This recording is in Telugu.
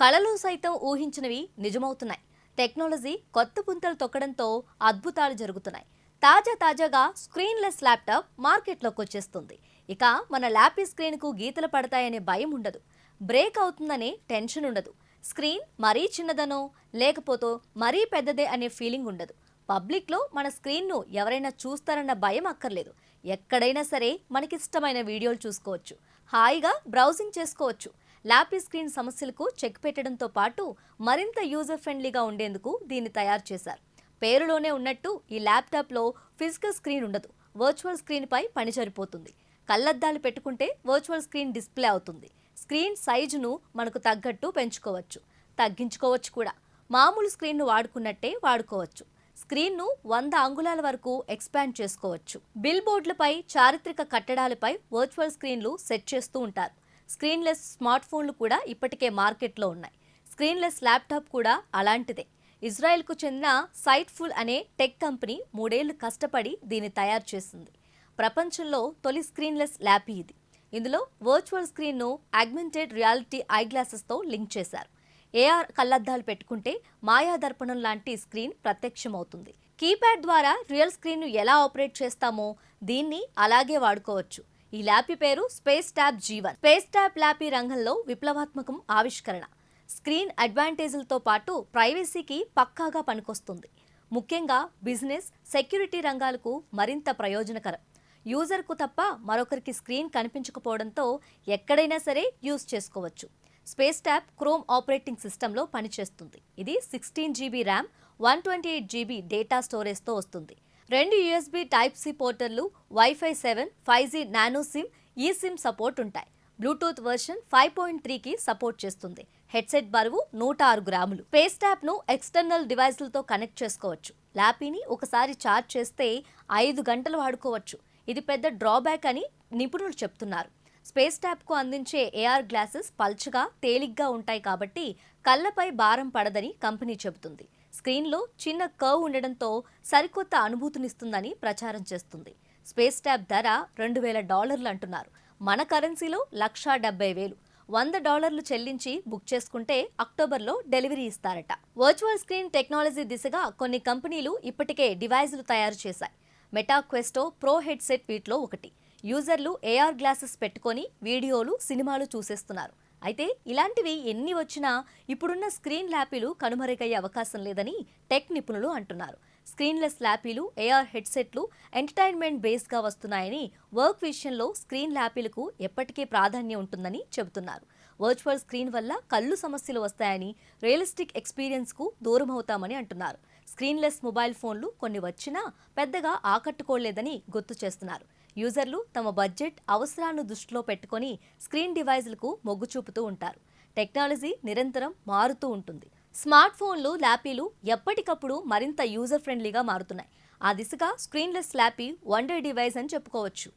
కళలో సైతం ఊహించినవి నిజమవుతున్నాయి. టెక్నాలజీ కొత్త పుంతలు తొక్కడంతో అద్భుతాలు జరుగుతున్నాయి. తాజాగా స్క్రీన్లెస్ ల్యాప్టాప్ మార్కెట్లోకి వచ్చేస్తుంది. ఇక మన ల్యాపీ స్క్రీన్కు గీతలు పడతాయనే భయం ఉండదు. బ్రేక్ అవుతుందనే టెన్షన్ ఉండదు. స్క్రీన్ మరీ చిన్నదనో లేకపోతే మరీ పెద్దదే అనే ఫీలింగ్ ఉండదు. పబ్లిక్లో మన స్క్రీన్ను ఎవరైనా చూస్తారన్న భయం అక్కర్లేదు. ఎక్కడైనా సరే మనకిష్టమైన వీడియోలు చూసుకోవచ్చు. హాయిగా బ్రౌజింగ్ చేసుకోవచ్చు. ల్యాపీ స్క్రీన్ సమస్యలకు చెక్ పెట్టడంతో పాటు మరింత యూజర్ ఫ్రెండ్లీగా ఉండేందుకు దీన్ని తయారు చేశారు. పేరులోనే ఉన్నట్టు ఈ ల్యాప్టాప్లో ఫిజికల్ స్క్రీన్ ఉండదు. వర్చువల్ స్క్రీన్పై పని సరిపోతుంది. కళ్లద్దాలు పెట్టుకుంటే వర్చువల్ స్క్రీన్ డిస్ప్లే అవుతుంది. స్క్రీన్ సైజును మనకు తగ్గట్టు పెంచుకోవచ్చు, తగ్గించుకోవచ్చు కూడా. మామూలు స్క్రీన్ను వాడుకున్నట్టే వాడుకోవచ్చు. స్క్రీన్ను 100 అంగుళాల వరకు ఎక్స్పాండ్ చేసుకోవచ్చు. బిల్ బోర్డులపై, చారిత్రక కట్టడాలపై వర్చువల్ స్క్రీన్లు సెట్ చేస్తూ ఉంటారు. స్క్రీన్లెస్ స్మార్ట్ ఫోన్లు కూడా ఇప్పటికే మార్కెట్లో ఉన్నాయి. స్క్రీన్లెస్ ల్యాప్టాప్ కూడా అలాంటిదే. ఇజ్రాయెల్కు చెందిన సైట్ఫుల్ అనే టెక్ కంపెనీ 3 ఏళ్లు కష్టపడి దీన్ని తయారు చేసింది. ప్రపంచంలో తొలి స్క్రీన్లెస్ ల్యాపీ ఇది. ఇందులో వర్చువల్ స్క్రీన్ను ఆగ్మెంటెడ్ రియాలిటీ ఐ గ్లాసెస్తో లింక్ చేశారు. ఏఆర్ కళ్లద్దాలు పెట్టుకుంటే మాయాదర్పణం లాంటి స్క్రీన్ ప్రత్యక్షమవుతుంది. కీప్యాడ్ ద్వారా రియల్ స్క్రీన్ను ఎలా ఆపరేట్ చేస్తామో దీన్ని అలాగే వాడుకోవచ్చు. ఈ ల్యాపీ పేరు space tab G1. Space tab lappy రంగంలో విప్లవాత్మకం ఆవిష్కరణ. స్క్రీన్ అడ్వాంటేజ్లతో పాటు ప్రైవసీకి పక్కాగా పనికొస్తుంది. ముఖ్యంగా బిజినెస్, సెక్యూరిటీ రంగాలకు మరింత ప్రయోజనకరం. యూజర్కు తప్ప మరొకరికి స్క్రీన్ కనిపించకపోవడంతో ఎక్కడైనా సరే యూజ్ చేసుకోవచ్చు. స్పేస్ ట్యాబ్ క్రోమ్ ఆపరేటింగ్ సిస్టంలో పనిచేస్తుంది. ఇది 16 GB ర్యామ్, 128 GB డేటా స్టోరేజ్తో వస్తుంది. 2 USB Type-C పోర్టర్లు, వైఫై 7, 5G నానో సిమ్, ఈ సిమ్ సపోర్ట్ ఉంటాయి. బ్లూటూత్ వర్షన్ 5.3కి సపోర్ట్ చేస్తుంది. హెడ్సెట్ బరువు 106 గ్రాములు. స్పేస్ ట్యాబ్ను ఎక్స్టర్నల్ డివైస్లతో కనెక్ట్ చేసుకోవచ్చు. ల్యాపీని ఒకసారి ఛార్జ్ చేస్తే 5 గంటలు వాడుకోవచ్చు. ఇది పెద్ద డ్రాబ్యాక్ అని నిపుణులు చెప్తున్నారు. స్పేస్ ట్యాబ్కు అందించే ఏఆర్ గ్లాసెస్ పల్చగా, తేలిగ్గా ఉంటాయి కాబట్టి కళ్లపై భారం పడదని కంపెనీ చెబుతుంది. స్క్రీన్లో చిన్న కర్వ్ ఉండడంతో సరికొత్త అనుభూతినిస్తుందని ప్రచారం చేస్తుంది. స్పేస్ ట్యాబ్ ధర $2,000 అంటున్నారు. మన కరెన్సీలో $170,000. $100 చెల్లించి బుక్ చేసుకుంటే అక్టోబర్లో డెలివరీ ఇస్తారట. వర్చువల్ స్క్రీన్ టెక్నాలజీ దిశగా కొన్ని కంపెనీలు ఇప్పటికే డివైజులు తయారు చేశాయి. మెటా క్వెస్టో ప్రో హెడ్సెట్ వీటిలో ఒకటి. యూజర్లు ఏఆర్ గ్లాసెస్ పెట్టుకొని వీడియోలు, సినిమాలు చూసేస్తున్నారు. అయితే ఇలాంటివి ఎన్ని వచ్చినా ఇప్పుడున్న స్క్రీన్ ల్యాపీలు కనుమరుగయ్యే అవకాశం లేదని టెక్ నిపుణులు అంటున్నారు. స్క్రీన్లెస్ ల్యాపీలు, ఏఆర్ హెడ్సెట్లు ఎంటర్టైన్మెంట్ బేస్గా వస్తున్నాయని, వర్క్ విషయంలో స్క్రీన్ ల్యాపీలకు ఎప్పటికీ ప్రాధాన్యం ఉంటుందని చెబుతున్నారు. వర్చువల్ స్క్రీన్ వల్ల కళ్ళు సమస్యలు వస్తాయని, రియలిస్టిక్ ఎక్స్పీరియన్స్కు దూరం అవుతామని అంటున్నారు. స్క్రీన్లెస్ మొబైల్ ఫోన్లు కొన్ని వచ్చినా పెద్దగా ఆకట్టుకోలేదని గుర్తు చేస్తున్నారు. యూజర్లు తమ బడ్జెట్, అవసరాలను దృష్టిలో పెట్టుకొని స్క్రీన్ డివైజ్లకు మొగ్గు చూపుతూ ఉంటారు. టెక్నాలజీ నిరంతరం మారుతూ ఉంటుంది. స్మార్ట్ ఫోన్లు, ల్యాపీలు ఎప్పటికప్పుడు మరింత యూజర్ ఫ్రెండ్లీగా మారుతున్నాయి. ఆ దిశగా స్క్రీన్లెస్ ల్యాపీ వండర్ డివైస్ అని చెప్పుకోవచ్చు.